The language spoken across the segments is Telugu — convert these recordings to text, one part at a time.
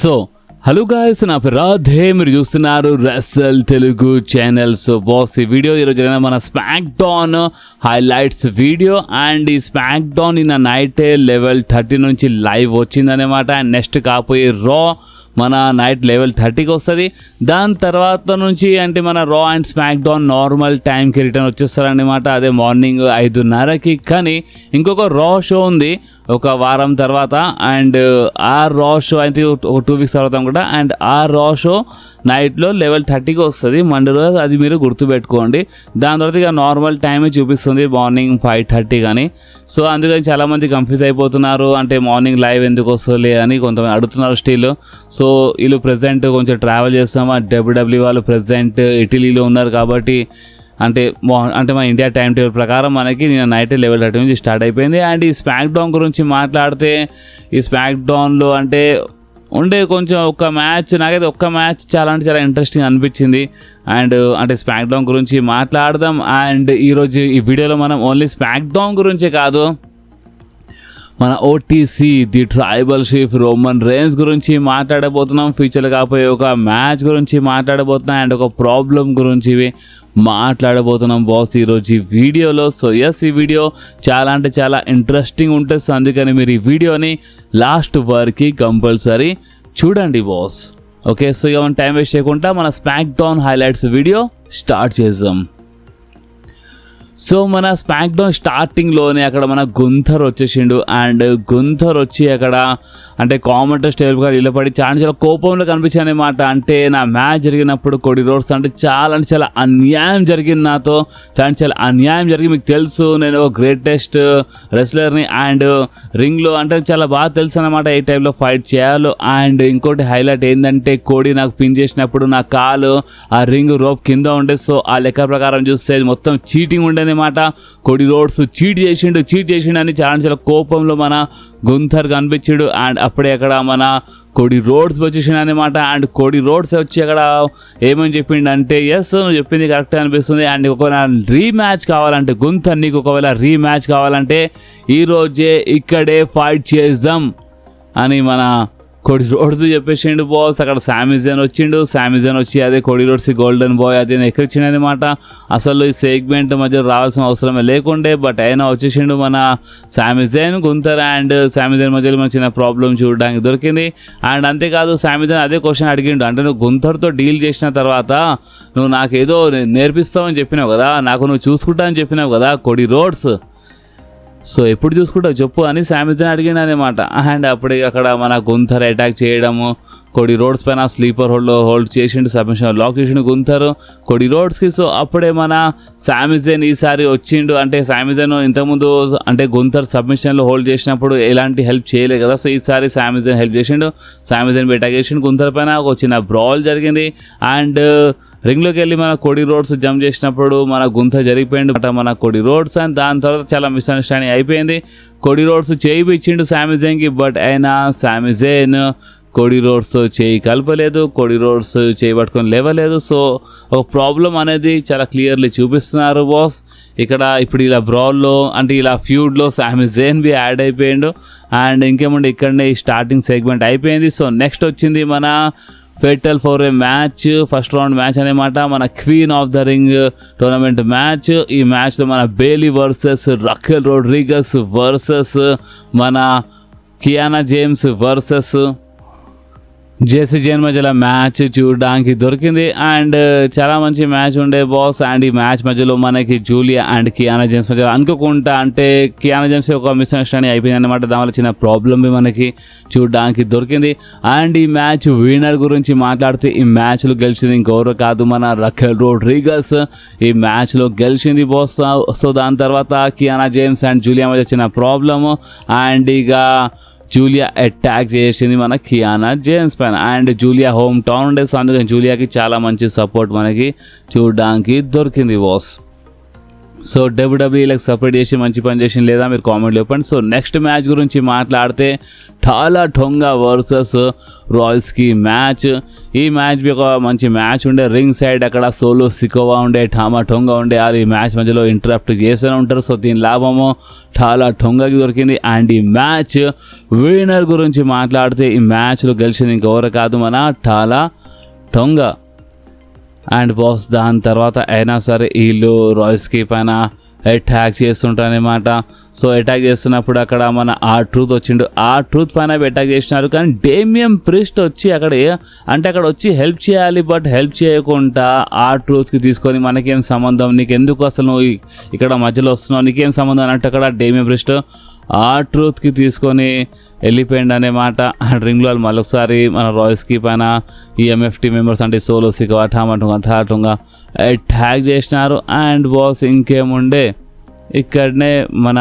సో హలో గాయ్స్, నా పేరు రాధే, మీరు చూస్తున్నారు రెస్సల్ తెలుగు ఛానల్. సో బాస్, ఈ వీడియో ఈరోజు జరిగిన మన smack down highlights video. And ఈ స్మాక్ డౌన్ నిన్న నైట్ లెవెల్ 30 నుంచి లైవ్ వచ్చిందనమాట. అండ్ నెక్స్ట్ కాపోయే రా మన నైట్ లెవెల్ 30కి వస్తుంది. దాని తర్వాత నుంచి అంటే మన రా అండ్ స్మాక్ డౌన్ నార్మల్ టైంకి రిటర్న్ వచ్చేస్తారనమాట. అదే మార్నింగ్ 5:30కి. కానీ ఇంకొక రా షో ఉంది ఒక వారం తర్వాత. అండ్ ఆ రా షో అయితే ఒక 2 వీక్స్ తర్వాత కూడా. అండ్ ఆ రా షో నైట్లో లెవెల్ 30కి వస్తుంది మండే రోజు. అది మీరు గుర్తుపెట్టుకోండి. దాని తర్వాత ఇక నార్మల్ టైమే చూపిస్తుంది మార్నింగ్ 5:30 కానీ. సో అందుకని చాలామంది కన్ఫ్యూజ్ అయిపోతున్నారు, అంటే మార్నింగ్ లైవ్ ఎందుకు వస్తుంది అని కొంతమంది అడుగుతున్నారు స్టిల్. సో వీళ్ళు ప్రజెంట్ కొంచెం ట్రావెల్ చేస్తాము. డబ్ల్యూడబ్ల్యూ వాళ్ళు ప్రజెంట్ ఇటలీలో ఉన్నారు కాబట్టి అంటే మా ఇండియా టైం టేబుల్ ప్రకారం మనకి నేను నైట్ లెవెల్ 30 నుంచి స్టార్ట్ అయిపోయింది. అండ్ ఈ స్మాక్ డౌన్ గురించి మాట్లాడితే, ఈ స్మాక్ డౌన్లో అంటే ఉండే కొంచెం ఒక మ్యాచ్, నాకైతే ఒక్క మ్యాచ్ చాలా అంటే చాలా ఇంట్రెస్టింగ్ అనిపించింది. అండ్ అంటే స్మాక్ డౌన్ గురించి మాట్లాడదాం. అండ్ ఈరోజు ఈ వీడియోలో మనం ఓన్లీ స్మాక్ డౌన్ గురించే కాదు, మన OTC the tribal chief Roman rains గురించి మాట్లాడబోతున్నాం. ఫ్యూచర్లో కాకపోయే ఒక మ్యాచ్ గురించి మాట్లాడబోతున్నాం. అండ్ ఒక ప్రాబ్లం గురించి మాట్లాడబోతున్నాం బాస్ ఈరోజు ఈ వీడియోలో. సో ఎస్, ఈ వీడియో చాలా అంటే చాలా ఇంట్రెస్టింగ్ ఉంటుంది. అందుకని మీరు ఈ వీడియోని లాస్ట్ వరకు కంపల్సరీ చూడండి బాస్. ఓకే, సో ఇక మనం టైం వేస్ట్ చేయకుండా మన smack down highlights video start చేద్దాం. సో మన స్మాక్ డౌన్ స్టార్టింగ్లోనే అక్కడ మన గుంథర్ వచ్చేసిండు. అండ్ గుంథర్ వచ్చి అక్కడ అంటే కామెంటర్స్ టేబుల్ గా నిలబడి చాలా కోపంలో కనిపించాను అనమాట. అంటే నా మ్యాచ్ జరిగినప్పుడు కోడి రోడ్స్ అంటే చాలా అన్యాయం జరిగింది నాతో. చాలా అన్యాయం జరిగి, మీకు తెలుసు నేను గ్రేటెస్ట్ రెస్లర్ని. అండ్ రింగ్లో అంటే చాలా బాగా తెలుసు అనమాట ఏ టైంలో ఫైట్ చేయాలో. అండ్ ఇంకోటి హైలైట్ ఏంటంటే, కోడి నాకు పిన్ చేసినప్పుడు నా కాలు ఆ రింగ్ రోప్ కింద ఉండే. సో ఆ లెక్క ప్రకారం చూస్తే మొత్తం చీటింగ్ ఉండే అనమాట. కోడి రోడ్స్ చీట్ చేసిండు అని చాలా కోపంలో మన గుంథర్ కనిపించాడు. అండ్ అప్పుడే అక్కడ మన కోడి రోడ్స్ వచ్చేసిండు అనమాట. అండ్ కోడి రోడ్స్ వచ్చి అక్కడ ఏమని చెప్పిండు అంటే, ఎస్ నువ్వు చెప్పింది కరెక్ట్ అనిపిస్తుంది. అండ్ ఒకవేళ రీమ్యాచ్ కావాలంటే, గుంథర్ నీకు ఒకవేళ రీమ్యాచ్ కావాలంటే ఈరోజే ఇక్కడే ఫైట్ చేద్దాం అని మన కోడి రోడ్స్ చెప్పేసిండు బాస్. అక్కడ సామీ జైన్ వచ్చి అదే కోడి రోడ్స్ గోల్డెన్ బాయ్ అది ఎక్కడిచ్చిండు అనమాట. అసలు ఈ సెగ్మెంట్ మధ్య రావాల్సిన అవసరమే లేకుండే, బట్ అయినా వచ్చేసిండు మన సామీ జైన్. గుంథర్ అండ్ సామీ జైన్ మధ్యలో మన చిన్న ప్రాబ్లం చూడడానికి దొరికింది. అండ్ అంతేకాదు సామీ జైన్ అదే క్వశ్చన్ అడిగిండు, అంటే నువ్వు గుంథర్తో డీల్ చేసిన తర్వాత నువ్వు నాకేదో నేర్పిస్తావని చెప్పినావు కదా, నాకు నువ్వు చూసుకుంటా అని చెప్పినావు కదా కోడి రోడ్స్, సో ఎప్పుడు చూసుకుంటావు చెప్పు అని సామీ జైన్ అడిగిండు అనమాట. అండ్ అప్పుడే అక్కడ మన గుంథర్ అటాక్ చేయడము, కోడి రోడ్స్ పైన స్లీపర్ హోల్డ్ చేసిండు, సబ్మిషన్ లాక్ చేసిండు గుంథర్ కోడి రోడ్స్కి. సో అప్పుడే మన సామీ జైన్ ఈసారి వచ్చిండు. అంటే సామీ జైన్ ఇంతకుముందు అంటే గుంథర్ సబ్మిషన్లో హోల్డ్ చేసినప్పుడు ఎలాంటి హెల్ప్ చేయలేదు కదా. సో ఈసారి సామీ జైన్ హెల్ప్ చేసిండు. సామీ జైన్ అటాక్ చేసిండు గుంథర్ పైన. ఒక చిన్న బ్రాల్ జరిగింది. అండ్ రింగ్లోకి వెళ్ళి మన కోడి రోడ్స్ జంప్ చేసినప్పుడు మన గుంథర్ జరిగిపోయిండు మన కోడి రోడ్స్. అండ్ దాని తర్వాత చాలా మిస్అండర్స్టాండింగ్ అయిపోయింది. కోడి రోడ్స్ చేయి ఇచ్చిండు సామీ జైన్కి, బట్ అయినా సామీ జైన్ కోడి రోడ్స్ చేయి కలపలేదు, కోడి రోడ్స్ చేయి పట్టుకొని లేవలేదు. సో ఒక ప్రాబ్లం అనేది చాలా క్లియర్లీ చూపిస్తున్నారు బాస్ ఇక్కడ. ఇప్పుడు ఇలా బ్రాల్లో అంటే ఇలా ఫ్యూడ్లో సామీ జైన్ బి యాడ్ అయిపోయిండు. అండ్ ఇంకేమంటే ఇక్కడనే ఈ స్టార్టింగ్ సెగ్మెంట్ అయిపోయింది. సో నెక్స్ట్ వచ్చింది మన fatal four way match, first round match అనమాట. మన queen of the ring tournament match. ఈ మ్యాచ్లో మన Bayley versus Raquel Rodriguez versus మన Kiana James versus Jessie Jane మధ్యలో మ్యాచ్ చూడడానికి దొరికింది. అండ్ చాలా మంచి మ్యాచ్ ఉండే బాస్. అండ్ ఈ మ్యాచ్ మధ్యలో మనకి జూలియా అండ్ కియానా జేమ్స్ మధ్యలో అనుకోకుండా అంటే కియానా జేమ్స్ ఒక మిస్అండర్స్టాండింగ్ అయిపోయింది అనమాట. దానివల్ల చిన్న ప్రాబ్లం మనకి చూడడానికి దొరికింది. అండ్ ఈ మ్యాచ్ విన్నర్ గురించి మాట్లాడితే, ఈ మ్యాచ్లో గెలిచింది ఇంకెవరో కాదు, మన రకెల్ రోడ్రిగస్ ఈ మ్యాచ్లో గెలిచింది బాస్. సో దాని తర్వాత కియానా జేమ్స్ అండ్ జూలియా మధ్య చిన్న ప్రాబ్లము. అండ్ ఇక జూలియా అటాక్ చేసింది మన కియానా జేమ్స్ పైన. అండ్ జూలియా హోమ్ టౌన్ ఉండే, సో అందుకని జూలియాకి చాలా మంచి సపోర్ట్ మనకి చూడడానికి దొరికింది బాస్. సో డబ్ల్యూడబ్ల్యూఈలకు సపరేట్ చేసి మంచి పని చేసింది లేదా మీరు కామెంట్లో చెప్పండి. సో నెక్స్ట్ మ్యాచ్ గురించి మాట్లాడితే టాలా టొంగా వర్సెస్ రాయ్స్కి మ్యాచ్. ఈ మ్యాచ్ ఒక మంచి మ్యాచ్ ఉండే, రింగ్ సైడ్ అక్కడ సోలో సికోవా ఉండే, టామా టొంగా ఉండే, అది ఈ మ్యాచ్ మధ్యలో ఇంటరప్ట్ చేస్తూనే ఉంటారు. సో దీని లాభము టాలా టొంగాకి దొరికింది. అండ్ ఈ మ్యాచ్ విన్నర్ గురించి మాట్లాడితే ఈ మ్యాచ్లో గెలిచింది ఇంకెవరు కాదు, మన టాలా టొంగా. అండ్ బాస్ దాని తర్వాత అయినా సరే వీళ్ళు రాయ్స్కి పైన అటాక్ చేస్తుంటారనమాట. సో అటాక్ చేస్తున్నప్పుడు అక్కడ మన R-Truth వచ్చిండు, R-Truth పైన అటాక్ చేసినారు. కానీ డేమియన్ ప్రిస్ట్ వచ్చి అక్కడ వచ్చి హెల్ప్ చేయాలి, బట్ హెల్ప్ చేయకుండా R-Truthకి తీసుకొని మనకేం సంబంధం, నీకెందుకు అసలు నువ్వు ఇక్కడ మధ్యలో వస్తున్నావు, నీకేం సంబంధం అన్నట్టు అక్కడ డేమియన్ ప్రిస్ట్ R-Truthకి తీసుకొని వెళ్ళిపోయింది అనమాట. అండ్ రింగ్లో మళ్ళొకసారి మన రాయ్స్కి పైన ఈ MFT మెంబర్స్ అంటే సోలో సికోవా, టాటంగా అటాక్ చేసినారు. అండ్ బాస్ ఇంకేముండే ఇక్కడనే మన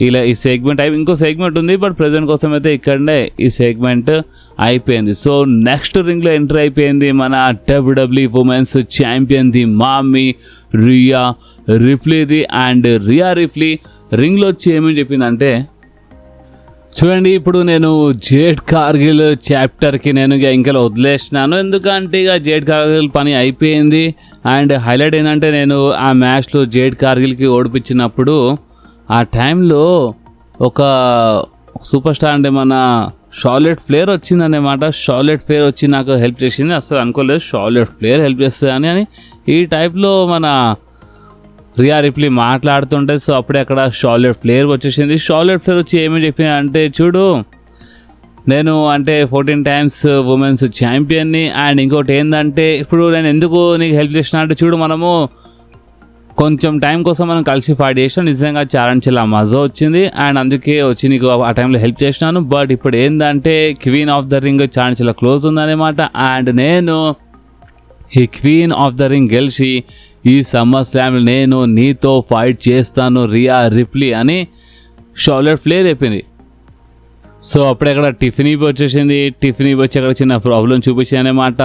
ఇలా ఈ సెగ్మెంట్ ఇంకో సెగ్మెంట్ ఉంది, బట్ ప్రజెంట్ కోసం అయితే ఇక్కడనే ఈ సెగ్మెంట్ అయిపోయింది. సో నెక్స్ట్ రింగ్లో ఎంటర్ అయిపోయింది మన WWE women's champion the Mami Rhea రిప్లీది. అండ్ రియా రిప్లీ రింగ్లో వచ్చి ఏమని చెప్పిందంటే, చూడండి ఇప్పుడు నేను జేడ్ కార్గిల్ చాప్టర్కి నేను ఇంకా వదిలేసినాను, ఎందుకంటే ఇక జేడ్ కార్గిల్ పని అయిపోయింది. అండ్ హైలైట్ ఏంటంటే నేను ఆ మ్యాచ్లో జేడ్ కార్గిల్కి ఓడిపించినప్పుడు ఆ టైంలో ఒక సూపర్ స్టార్ అంటే మన షార్లెట్ ఫ్లేర్ వచ్చిందన్నమాట. షార్లెట్ ఫ్లేర్ వచ్చి నాకు హెల్ప్ చేసింది, అసలు అనుకోలేదు షార్లెట్ ఫ్లేర్ హెల్ప్ చేస్తుందని అని. ఈ టైప్లో మన రియా రిప్లీ మాట్లాడుతుంటే సో అప్పుడే అక్కడ షార్లెట్ ఫ్లేర్ వచ్చేసింది. షార్లెట్ ఫ్లేర్ వచ్చి ఏమని చెప్పింది అంటే, చూడు నేను 14 టైమ్స్ ఉమెన్స్ ఛాంపియన్ని. అండ్ ఇంకోటి ఏంటంటే ఇప్పుడు నేను ఎందుకు నీకు హెల్ప్ చేసిన అంటే, చూడు మనము కొంచెం టైం కోసం మనం కలిసి ఫైట్ చేసినాం, నిజంగా చాలా మజా వచ్చింది. అండ్ అందుకే వచ్చి నీకు ఆ టైంలో హెల్ప్ చేసినాను. బట్ ఇప్పుడు ఏంటంటే క్వీన్ ఆఫ్ ద రింగ్ చాలా క్లోజ్ ఉందన్నమాట. అండ్ నేను ఈ క్వీన్ ఆఫ్ ద రింగ్ గెలిచి ఈ సమ్మర్ స్లామ్ నేను నీతో ఫైట్ చేస్తాను రియా రిప్లీ అని షార్లెట్ ఫ్లేర్ చెప్పింది. సో అప్పుడే అక్కడ టిఫినీ వచ్చేసింది. టిఫినీ వచ్చి అక్కడ చిన్న ప్రాబ్లం చూపించింది అనమాట.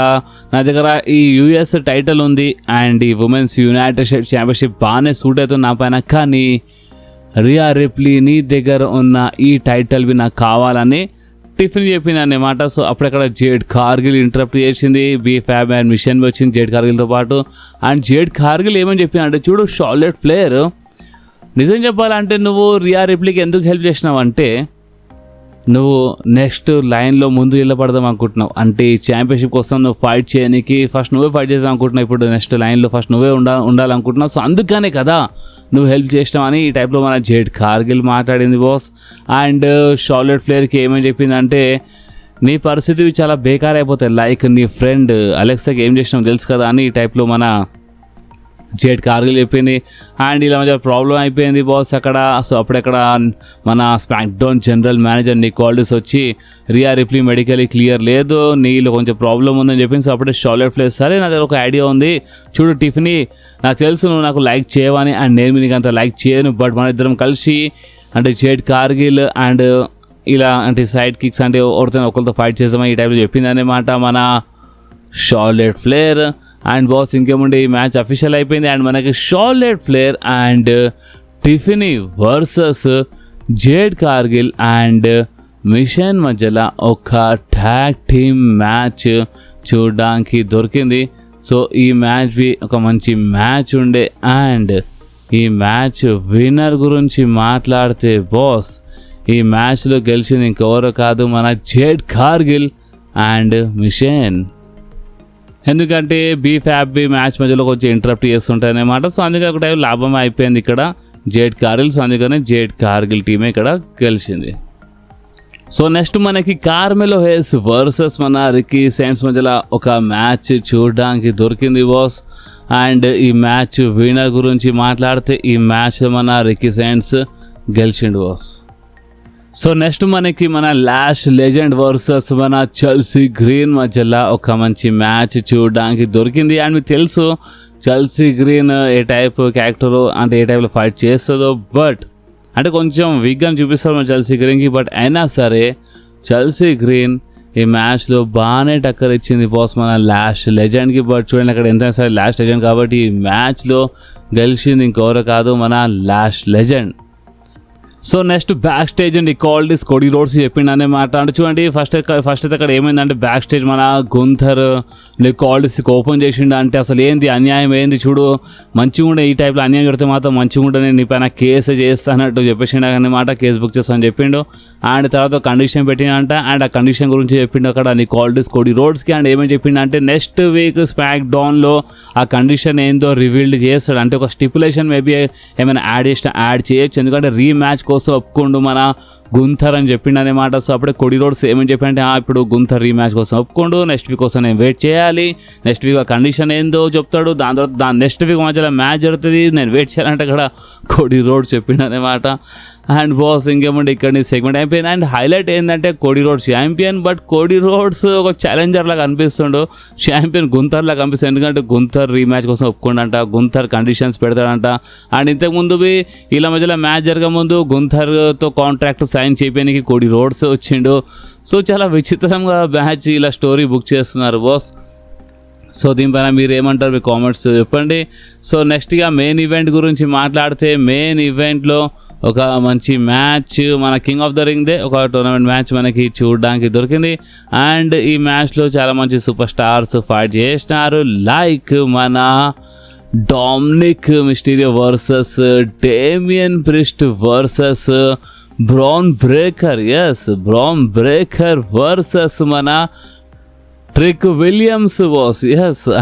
నా దగ్గర ఈ US టైటిల్ ఉంది అండ్ ఈ ఉమెన్స్ యునైటెడ్ స్టేట్స్ ఛాంపియన్షిప్ బాగానే సూట్ అవుతుంది నా పైన, కానీ రియా రిప్లీ నీ దగ్గర ఉన్న ఈ టైటిల్ బి నాకు కావాలని టిఫిన్ చెప్పింది అన్నమాట. సో అప్పుడక్కడ జేడ్ కార్గిల్ ఇంటరప్ట్ చేసింది. B-Fab అండ్ మిషన్ వచ్చింది జేడ్ కార్గిల్తో పాటు. అండ్ జేడ్ కార్గిల్ ఏమని చెప్పింది అంటే, చూడు షార్లెట్ ఫ్లేర్ నిజం చెప్పాలంటే నువ్వు రియా రిప్లీకి ఎందుకు హెల్ప్ చేసినావు అంటే, నువ్వు నెక్స్ట్ లైన్లో ముందు నిలబడదాం అనుకుంటున్నావు, అంటే ఈ ఛాంపియన్షిప్ కోసం నువ్వు ఫైట్ చేయడానికి ఫస్ట్ నువ్వే ఫైట్ చేద్దాం అనుకుంటున్నావు, ఇప్పుడు నెక్స్ట్ లైన్లో ఫస్ట్ నువ్వే ఉండాలనుకుంటున్నావు. సో అందుకనే కదా నువ్వు హెల్ప్ చేసినావు అని ఈ టైప్లో మన జేడ్ కార్గిల్ మాట్లాడింది బాస్. అండ్ షార్లెట్ ఫ్లేర్కి ఏమని చెప్పిందంటే, నీ పరిస్థితి చాలా బేకార్ అయిపోతాయి, లైక్ నీ ఫ్రెండ్ అలెక్సాకి ఏం చేసినావు తెలుసు కదా అని ఈ టైప్లో మన జేడ్ కార్గిల్ చెప్పింది. అండ్ ఇలా మధ్య ప్రాబ్లం అయిపోయింది బాస్ అక్కడ. సో అప్పుడక్కడ మన SmackDown general manager Nick Aldis వచ్చి రియా రిప్లీ మెడికలీ క్లియర్ లేదు, నీళ్ళు కొంచెం ప్రాబ్లం ఉందని చెప్పింది. సో అప్పుడే షార్లెట్ ఫ్లేర్ సరే నా దగ్గర ఒక ఐడియా ఉంది, చూడు టిఫినీ నాకు తెలుసు నువ్వు నాకు లైక్ చేయవని అండ్ నేను నీకు అంత లైక్ చేయను, బట్ మన ఇద్దరం కలిసి అంటే జేడ్ కార్గిల్ అండ్ ఇలా అంటే సైడ్ కిక్స్ అంటే ఒకరితో ఫైట్ చేద్దామని ఈ టైప్లో చెప్పింది అన్నమాట మన షార్లెట్ ఫ్లేర్. అండ్ బాస్ ఇంకేముండే ఈ మ్యాచ్ అఫీషియల్ అయిపోయింది. అండ్ మనకి Charlotte Flair and Tiffany versus Jade Cargill and Michin మధ్యలో ఒక ట్యాగ్ టీమ్ మ్యాచ్ చూడడానికి దొరికింది. సో ఈ మ్యాచ్ ఒక మంచి మ్యాచ్ ఉండే. అండ్ ఈ మ్యాచ్ విన్నర్ గురించి మాట్లాడితే బాస్ ఈ మ్యాచ్లో గెలిచింది ఇంకెవరో కాదు మన జేడ్ కార్గిల్ అండ్ మిషన్. ఎందుకంటే B-Fab మ్యాచ్ మధ్యలో కొంచెం ఇంటరప్ట్ చేస్తుంటాయి అన్నమాట. సో అందుకే ఒక టైం లాభం అయిపోయింది ఇక్కడ జేడ్ కార్గిల్. సో అందుకనే జేడ్ కార్గిల్ టీమే ఇక్కడ గెలిచింది. సో నెక్స్ట్ మనకి కార్మెలో హేస్ వర్సెస్ మన రికీ సెయింట్స్ మధ్యలో ఒక మ్యాచ్ చూడడానికి దొరికింది బాస్. అండ్ ఈ మ్యాచ్ విన్నర్ గురించి మాట్లాడితే ఈ మ్యాచ్ మన రికీ సెయింట్స్ గెలిచిండు బాస్. సో నెక్స్ట్ మనకి మన లాష్ లెజెండ్ వర్సెస్ మన చెల్సీ గ్రీన్ మధ్యలో ఒక మంచి మ్యాచ్ చూడడానికి దొరికింది. అండ్ మీకు తెలుసు చెల్సీ గ్రీన్ ఏ టైప్ క్యారెక్టర్ అంటే ఏ టైప్లో ఫైట్ చేస్తుందో, బట్ అంటే కొంచెం వీక్గా చూపిస్తారు మన చెల్సీ గ్రీన్కి. బట్ అయినా సరే చెల్సీ గ్రీన్ ఈ మ్యాచ్లో బాగానే టక్కర్ ఇచ్చింది బాస్ మన లాస్ట్ లెజెండ్కి. బట్ చూడండి అక్కడ ఎంతైనా సరే లాస్ట్ లెజెండ్ కాబట్టి ఈ మ్యాచ్లో గెలిచింది ఇంకెవరో కాదు మన last legend. So next back stage and equalities Cody roads చెప్పిండు అనే మాట. అంటే చూడండి ఫస్ట్ అయితే అక్కడ ఏమైందంటే బ్యాక్ స్టేజ్ మన గుంథర్ ఈక్వాలిటీస్కి ఓపెన్ చేసిండు. అంటే అసలు ఏంది అన్యాయం ఏంది చూడు, మంచిగా ఉండే ఈ టైప్లో అన్యాయం జరిగితే మాత్రం మంచిగా ఉంటే నేను నీ పైన కేసు చేస్తానట్టు చెప్పేసిండు అనమాట. కేసు బుక్ చేస్తానని చెప్పిండు. అండ్ తర్వాత కండిషన్ పెట్టినంట. అండ్ ఆ కండిషన్ గురించి చెప్పిండు అక్కడ ఈక్వాలిటీస్ కోడీ రోడ్స్కి. అండ్ ఏమని చెప్పిండు అంటే నెక్స్ట్ వీక్ స్మాక్ డౌన్లో ఆ కండిషన్ ఏందో రివీల్డ్ చేస్తాడు. అంటే ఒక స్టిపులేషన్ మేబీ ఏమైనా యాడ్ చేయొచ్చు, ఎందుకంటే రీమ్యాచ్ కోసం ఒప్పుకోండు మన గుంథర్ అని చెప్పిండు అనమాట. సో అప్పుడే కోడీ రోడ్స్ ఏమని చెప్పంటే ఇప్పుడు గుంథర్ రీమ్యాచ్ కోసం ఒప్పుకోండు, నెక్స్ట్ వీక్ కోసం నేను వెయిట్ చేయాలి, నెక్స్ట్ వీక్ ఆ కండిషన్ ఏందో చెప్తాడు, దాని తర్వాత దాని నెక్స్ట్ వీక్ మధ్యలో మ్యాచ్ జరుగుతుంది, నేను వెయిట్ చేయాలంటే అక్కడ కోడీ రోడ్స్ చెప్పిండు అనమాట. అండ్ బాస్ ఇంకేమంటే ఇక్కడ నీ సెగ్మెంట్ అయిపోయింది. అండ్ హైలైట్ ఏంటంటే Cody roads champion, but Cody roads ఒక ఛాలెంజర్ లాగా అనిపిస్తుండు, ఛాంపియన్ గుంథర్ లాగా అనిపిస్తుంది. ఎందుకంటే గుంథర్ రీమ్యాచ్ కోసం ఒప్పుకోండంట, గుంథర్ కండిషన్స్ పెడతాడంట. అండ్ ఇంతకుముందు ఇలా మధ్యలో మ్యాచ్ జరగముందు గుంథర్తో కాంట్రాక్ట్ సైన్ చేయడానికి కోడీ రోడ్స్ వచ్చిండు. సో చాలా విచిత్రంగా మ్యాచ్ ఇలా స్టోరీ బుక్ చేస్తున్నారు బాస్. సో దీనిపైన మీరు ఏమంటారు, మీ కామెంట్స్ చెప్పండి. సో నెక్స్ట్గా మెయిన్ ఈవెంట్ గురించి మాట్లాడితే మెయిన్ ఈవెంట్లో ఒక మంచి మ్యాచ్ మన king of the ring day ఒక టోర్నమెంట్ మ్యాచ్ మనకి చూడడానికి దొరికింది. అండ్ ఈ మ్యాచ్లో చాలా మంచి సూపర్ స్టార్స్ ఫైట్ చేసినారు. లైక్ మన Dominik Mysterio versus Damian Priest versus Bron Breakker. Bron Breakker versus మన ట్రిక్ విలియమ్స్ బాస్.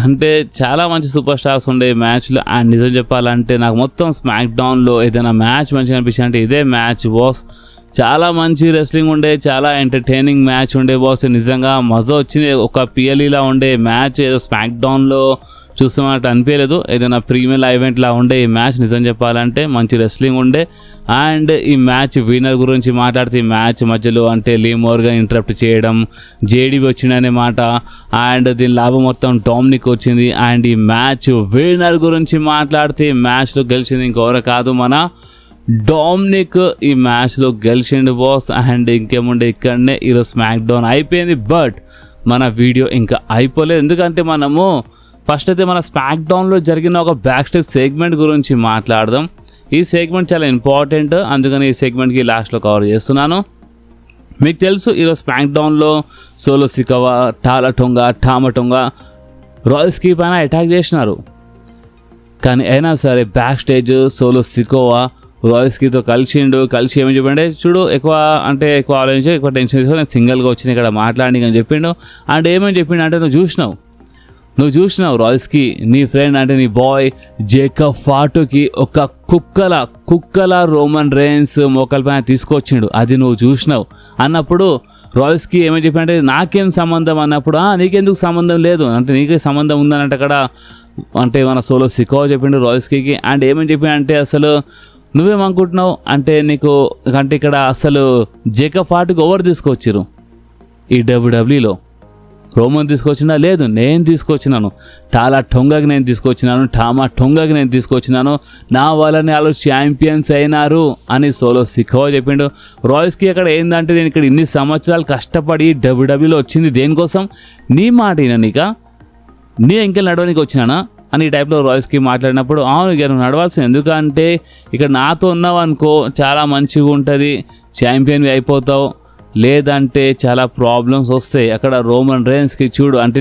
అంటే చాలా మంచి సూపర్ స్టార్స్ ఉండే మ్యాచ్లో. అండ్ నిజం చెప్పాలంటే నాకు మొత్తం స్మాక్ డౌన్లో ఏదైనా మ్యాచ్ మంచిగా అనిపించింది అంటే ఇదే మ్యాచ్ బాస్. చాలా మంచి రెస్లింగ్ ఉండే, చాలా ఎంటర్టైనింగ్ మ్యాచ్ ఉండే బాస్. నిజంగా మజా వచ్చింది. ఒక పిఎల్ఈలా ఉండే మ్యాచ్ ఏదో స్మాక్ డౌన్లో చూస్తున్నట్టు అనిపించలేదు, ఏదైనా ప్రీమియర్ ఈవెంట్లా ఉండే ఈ మ్యాచ్. నిజం చెప్పాలంటే మంచి రెస్లింగ్ ఉండే. అండ్ ఈ మ్యాచ్ విన్నర్ గురించి మాట్లాడితే ఈ మ్యాచ్ మధ్యలో అంటే లీ మోర్గన్ ఇంటరప్ట్ చేయడం, జేడీబీ వచ్చిందనే మాట. అండ్ దీని లాభం మొత్తం డామినిక్ వచ్చింది. అండ్ ఈ మ్యాచ్ విన్నర్ గురించి మాట్లాడితే ఈ మ్యాచ్లో గెలిచింది ఇంకెవరో కాదు మన డామినిక్ ఈ మ్యాచ్లో గెలిచిండు బాస్. అండ్ ఇంకేముండే ఇక్కడనే ఈరోజు స్మాక్ డౌన్ అయిపోయింది. బట్ మన వీడియో ఇంకా అయిపోలేదు, ఎందుకంటే మనము ఫస్ట్ అయితే మన స్మాక్ డౌన్లో జరిగిన ఒక బ్యాక్ స్టేజ్ సెగ్మెంట్ గురించి మాట్లాడదాం. ఈ సెగ్మెంట్ చాలా ఇంపార్టెంట్, అందుకని ఈ సెగ్మెంట్కి లాస్ట్లో కవర్ చేస్తున్నాను. మీకు తెలుసు ఈరోజు స్మాక్ డౌన్లో సోలో సికోవా, టామటొంగా రాయల్స్కి పైన అటాక్ చేసినారు. కానీ అయినా సరే బ్యాక్ స్టేజ్ సోలో సికోవా రాయల్స్కితో కలిసి ఏమని చెప్పండి చూడు, ఎక్కువ ఆలోచించి ఎక్కువ టెన్షన్ తీసుకొని నేను సింగిల్గా వచ్చింది ఇక్కడ మాట్లాడి అని చెప్పిండు. అండ్ ఏమని చెప్పిండు అంటే నువ్వు చూసినావు రాయల్స్కి నీ ఫ్రెండ్ అంటే నీ బాయ్ జేకబ్ ఫాటోకి ఒక కుక్కల రోమన్ రేన్స్ మోకాల పైన తీసుకొచ్చిండు, అది నువ్వు చూసినావు అన్నప్పుడు రాయల్స్కి ఏమని చెప్పి అంటే నాకేం సంబంధం అన్నప్పుడు నీకెందుకు సంబంధం లేదు అంటే నీకే సంబంధం ఉందనంటే అక్కడ అంటే మన సోలో సికోవా చెప్పిండు రాయల్స్కి. అండ్ ఏమని చెప్పి అంటే అసలు నువ్వేమనుకుంటున్నావు అంటే నీకు అంటే ఇక్కడ అసలు జేకబ్ ఫాటోకి ఎవరు తీసుకొచ్చారు ఈ డబ్ల్యూడబ్ల్యూలో? రోమన్ తీసుకొచ్చినా లేదు, నేను తీసుకొచ్చినాను. టామటొంగాకి నేను తీసుకొచ్చినాను. నా వల్లనే వాళ్ళు ఛాంపియన్స్ అయినారు అని సోలో సికోవా చెప్పిండు. రాయల్స్కి అక్కడ ఏంటంటే నేను ఇక్కడ ఇన్ని సంవత్సరాలు కష్టపడి డబ్ల్యూడబ్ల్యూలో వచ్చింది దేనికోసం? నీ మాట విననీక, నీ ఎంకెళ్ళి నడవడానికి వచ్చినానా అని ఈ టైప్లో రాయల్స్కి మాట్లాడినప్పుడు అవును ఇక నువ్వు నడవాల్సింది, ఎందుకంటే ఇక్కడ నాతో ఉన్నావు అనుకో చాలా మంచిగా ఉంటుంది, ఛాంపియన్వి అయిపోతావు, లేదంటే చాలా ప్రాబ్లమ్స్ వస్తాయి. అక్కడ రోమన్ రేన్స్కి చూడు అంటే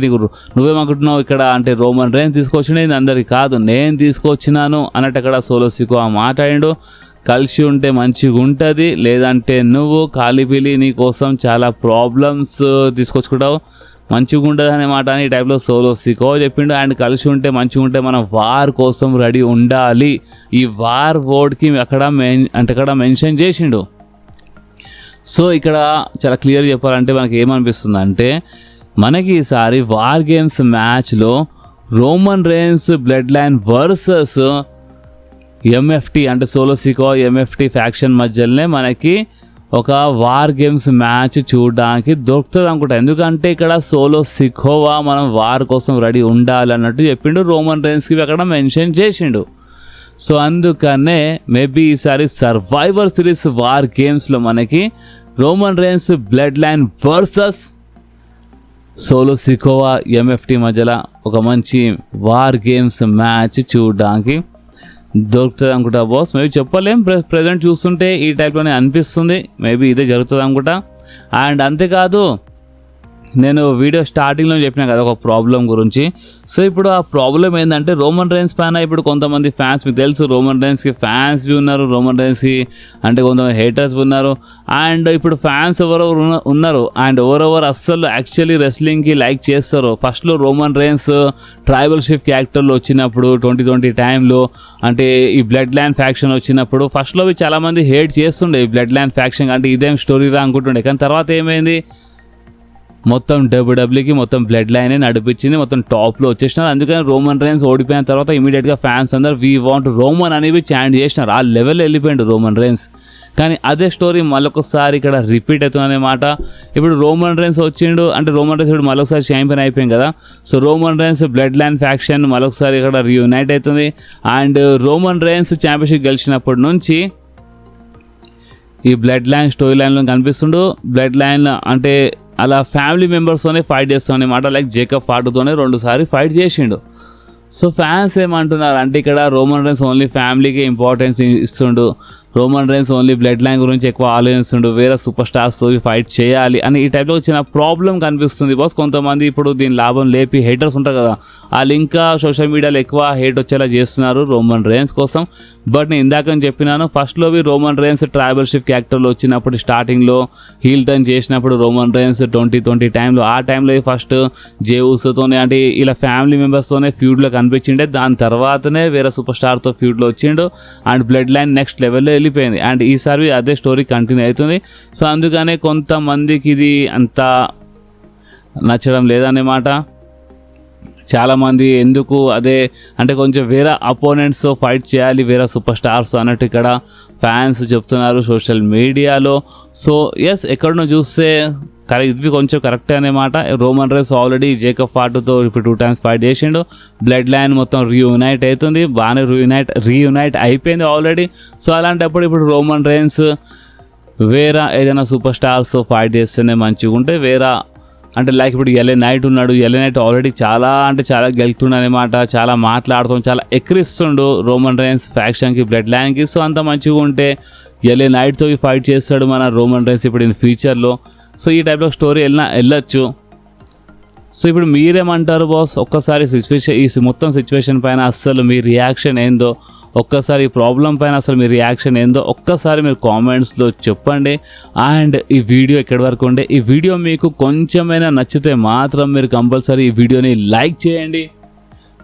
నువ్వేమనుకుంటున్నావు ఇక్కడ అంటే రోమన్ రేన్స్ తీసుకొచ్చినది అందరికి కాదు, నేను తీసుకొచ్చినాను అన్నట్టు అక్కడ సోలో సికోవా మాట్లాడిండు. కలిసి ఉంటే మంచిగా ఉంటుంది, లేదంటే నువ్వు కాలిపిలి నీ కోసం చాలా ప్రాబ్లమ్స్ తీసుకొచ్చుకుంటావు, మంచిగా ఉంటుంది అనే మాట అని ఈ టైప్లో సోలో సికోవా చెప్పిండు. అండ్ కలిసి ఉంటే మంచిగా ఉంటే మనం వార్ కోసం రెడీ ఉండాలి, ఈ వార్ వర్డ్కి అక్కడ మెన్షన్ చేసిండు. సో ఇక్కడ చాలా క్లియర్గా చెప్పాలంటే మనకి ఏమనిపిస్తుంది అంటే మనకి ఈసారి వార్ గేమ్స్ మ్యాచ్లో Roman rains blood line versus MFT అంటే సోలో సికోవా ఎంఎఫ్టీ ఫ్యాక్షన్ మధ్యలోనే మనకి ఒక వార్ గేమ్స్ మ్యాచ్ చూడడానికి దొరుకుతుంది అనుకుంటా. ఎందుకంటే ఇక్కడ సోలో సికోవా మనం వార్ కోసం రెడీ ఉండాలి అన్నట్టు చెప్పిండు, రోమన్ రేన్స్కి అక్కడ మెన్షన్ చేసిండు. సో అందుకనే మేబీ ఈసారి సర్వైవర్ సిరీస్ వార్ గేమ్స్లో మనకి Roman rains blood line versus solo Sikoa MFT మధ్యలో ఒక మంచి వార్ గేమ్స్ మ్యాచ్ చూడడానికి దొరుకుతుంది అనుకుంటా బాస్. మేబీ చెప్పలేం, ప్రజెంట్ చూస్తుంటే ఈ టైప్లోనే అనిపిస్తుంది, మేబీ ఇదే జరుగుతుంది అనుకుంటా. అండ్ అంతేకాదు నేను వీడియో స్టార్టింగ్లో చెప్పినా కదా ఒక ప్రాబ్లం గురించి. సో ఇప్పుడు ఆ ప్రాబ్లం ఏంటంటే రోమన్ రైన్స్ పైన ఇప్పుడు కొంతమంది ఫ్యాన్స్, మీకు తెలుసు రోమన్ రైన్స్కి ఫ్యాన్స్ ఉన్నారు, రోమన్ రైన్స్కి అంటే కొంతమంది హేటర్స్ ఉన్నారు. అండ్ ఇప్పుడు ఫ్యాన్స్ ఎవరెవరు ఉన్నారు అండ్ ఎవరెవరు అస్సలు యాక్చువల్లీ రెస్లింగ్కి లైక్ చేస్తారు. ఫస్ట్లో రోమన్ రైన్స్ ట్రైబల్ షిఫ్ క్యారెక్టర్లో వచ్చినప్పుడు 2020 టైంలో అంటే ఈ బ్లడ్ లైన్ ఫ్యాక్షన్ వచ్చినప్పుడు ఫస్ట్లో చాలామంది హేట్ చేస్తుండే ఈ బ్లడ్ లైన్ ఫ్యాక్షన్ అంటే ఇదేం స్టోరీ రా అనుకుంటుండే. కానీ తర్వాత ఏమైంది, మొత్తం డబ్ల్యూడబ్ల్యూకి మొత్తం బ్లడ్ లైనే నడిపించింది, మొత్తం టాప్లో వచ్చేసినారు. అందుకని రోమన్ రైన్స్ ఓడిపోయిన తర్వాత ఇమీడియట్గా ఫ్యాన్స్ అందరు వీ వాంట్ రోమన్ అనేవి చాంట్ చేసినారు. ఆ లెవెల్ వెళ్ళిపోయిండు రోమన్ రైన్స్. కానీ అదే స్టోరీ మళ్ళొకసారి ఇక్కడ రిపీట్ అవుతుందన్నమాట. ఇప్పుడు రోమన్ రైన్స్ వచ్చిండు అంటే రోమన్ రైన్స్ ఇప్పుడు మళ్ళొకసారి ఛాంపియన్ అయిపోయింది కదా. So Roman Reigns blood line faction మళ్ళొకసారి ఇక్కడ రీయునైట్ అవుతుంది. అండ్ రోమన్ రైన్స్ ఛాంపియన్షిప్ గెలిచినప్పటి నుంచి ఈ బ్లడ్ లైన్ స్టోరీ లైన్లో కనిపిస్తుండు. బ్లడ్ లైన్ అంటే అలా ఫ్యామిలీ మెంబర్స్తోనే ఫైట్ చేస్తాం అన్నమాట. లైక్ జేకబ్ ఫాటుతోనే 2 సార్లు ఫైట్ చేసిండు. సో ఫ్యాన్స్ ఏమంటున్నారు అంటే ఇక్కడ రోమన్ రైన్స్ ఓన్లీ ఫ్యామిలీకి ఇంపార్టెన్స్ ఇస్తుండు, Roman Reigns only bloodline గురించి ఎక్కువ ఆలోచిస్తుండు, వేరే సూపర్ స్టార్స్తో ఫైట్ చేయాలి అని ఈ టైప్లో వచ్చిన ప్రాబ్లం కనిపిస్తుంది బాస్. కొంతమంది ఇప్పుడు దీని లాభం లేపి హేటర్స్ ఉంటారు కదా, వాళ్ళు ఇంకా సోషల్ మీడియాలో ఎక్కువ హేట్ వచ్చేలా చేస్తున్నారు రోమన్ రైన్స్ కోసం. బట్ నేను ఇందాక చెప్పినాను, ఫస్ట్లోవి రోమన్ రైన్స్ ట్రైబల్ షిఫ్ క్యారెక్టర్లో వచ్చినప్పుడు స్టార్టింగ్లో హీల్ టర్న్ చేసినప్పుడు రోమన్ రైన్స్ 2020 టైంలో ఆ టైంలో ఫస్ట్ జేవుస్తోనే అంటే ఇలా ఫ్యామిలీ మెంబర్స్తోనే ఫ్యూడ్లో కనిపించిండే. దాని తర్వాతనే వేరే సూపర్ స్టార్తో ఫ్యూడ్లో వచ్చిండు అండ్ బ్లడ్ లైన్ నెక్స్ట్ లెవెల్లో వెళ్ళిపోయింది. అండ్ ఈసారి అదే స్టోరీ కంటిన్యూ అవుతుంది. సో అందుకనే కొంతమందికి ఇది అంత నచ్చడం లేదన్నమాట. చాలామంది ఎందుకు అదే అంటే కొంచెం వేరే అపోనెంట్స్తో ఫైట్ చేయాలి వేరే సూపర్ స్టార్స్ అన్నట్టు ఇక్కడ ఫ్యాన్స్ చెప్తున్నారు సోషల్ మీడియాలో. సో ఎస్ ఎక్కడనో చూస్తే ఇది కొంచెం కరెక్టే అన్నమాట. రోమన్ రైన్స్ ఆల్రెడీ జేకబ్ ఫాటుతో ఇప్పుడు 2 times ఫైట్ చేసిండు. బ్లడ్ లైన్ మొత్తం రీయునైట్ అవుతుంది, బాగానే రీయునైట్ అయిపోయింది ఆల్రెడీ. సో అలాంటప్పుడు ఇప్పుడు రోమన్ రైన్స్ వేరే ఏదైనా సూపర్ స్టార్స్తో ఫైట్ చేస్తేనే మంచిగా ఉంటే వేరే అంటే లైక్ ఇప్పుడు ఎల్ఏ నైట్ ఉన్నాడు. ఎల్ఏ నైట్ ఆల్రెడీ చాలా గెలుతుండు అనమాట, చాలా మాట్లాడుతాం, చాలా ఎక్కిరిస్తుండు రోమన్ రైన్స్ ఫ్యాక్షన్కి బ్లడ్ లైన్కి. సో అంత మంచిగా ఉంటే ఎల్ఏ నైట్తో ఫైట్ చేస్తాడు మన రోమన్ రైన్స్ ఇప్పుడు ఇన్ ఫ్యూచర్లో. సో ఈ టైప్లో స్టోరీ వెళ్ళొచ్చు. సో ఇప్పుడు మీరేమంటారు బాస్? ఒక్కసారి ఈ మొత్తం సిచ్యువేషన్ పైన అస్సలు మీ రియాక్షన్ ఏందో, ఒక్కసారి ఈ ప్రాబ్లం పైన అసలు మీ రియాక్షన్ ఏందో ఒక్కసారి మీరు కామెంట్స్లో చెప్పండి. అండ్ ఈ వీడియో ఎక్కడి వరకు ఉండే, ఈ వీడియో మీకు కొంచెమైనా నచ్చితే మాత్రం మీరు కంపల్సరీ ఈ వీడియోని లైక్ చేయండి,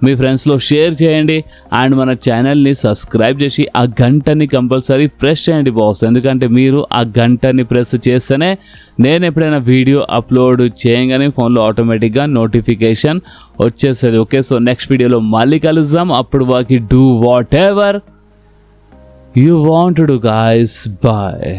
మీ ఫ్రెండ్స్లో షేర్ చేయండి అండ్ మన ఛానల్ని సబ్స్క్రైబ్ చేసి ఆ గంటని కంపల్సరీ ప్రెస్ చేయండి బాస్. ఎందుకంటే మీరు ఆ గంటని ప్రెస్ చేస్తేనే నేను ఎప్పుడైనా వీడియో అప్లోడ్ చేయగానే ఫోన్లో ఆటోమేటిక్గా నోటిఫికేషన్ వచ్చేస్తుంది. ఓకే, సో నెక్స్ట్ వీడియోలో మళ్ళీ కలుద్దాం. అప్పుడు వాకి do whatever you want to do guys. Bye.